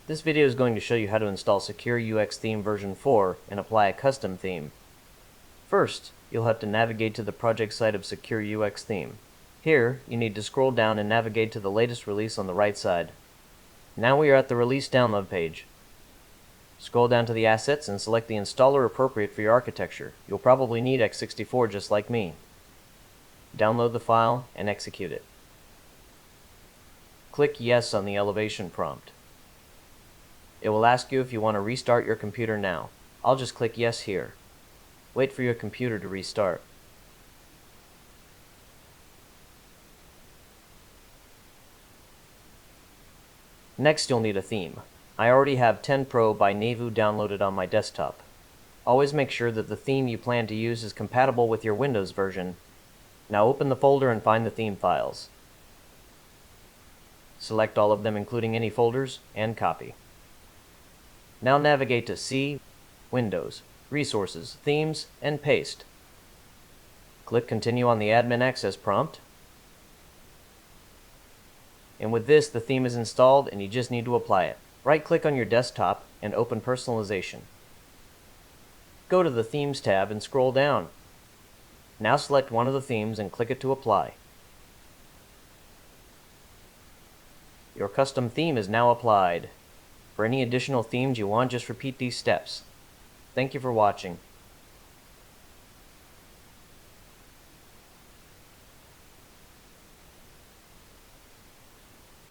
This video is going to show you how to install SecureUxTheme version 4 and apply a custom theme. First, you'll have to navigate to the project site of SecureUxTheme. Here, you need to scroll down and navigate to the latest release on the right side. Now we are at the release download page. Scroll down to the assets and select the installer appropriate for your architecture. You'll probably need x64 just like me. Download the file and execute it. Click Yes on the elevation prompt. It will ask you if you want to restart your computer now. I'll just click Yes here. Wait for your computer to restart. Next, you'll need a theme. I already have 10 Pro by Navu downloaded on my desktop. Always make sure that the theme you plan to use is compatible with your Windows version. Now open the folder and find the theme files. Select all of them, including any folders, and copy. Now navigate to C, Windows, Resources, Themes, and Paste. Click Continue on the Admin Access prompt. And with this, the theme is installed and you just need to apply it. Right-click on your desktop and open Personalization. Go to the Themes tab and scroll down. Now select one of the themes and click it to apply. Your custom theme is now applied. For any additional themes you want, just repeat these steps. Thank you for watching.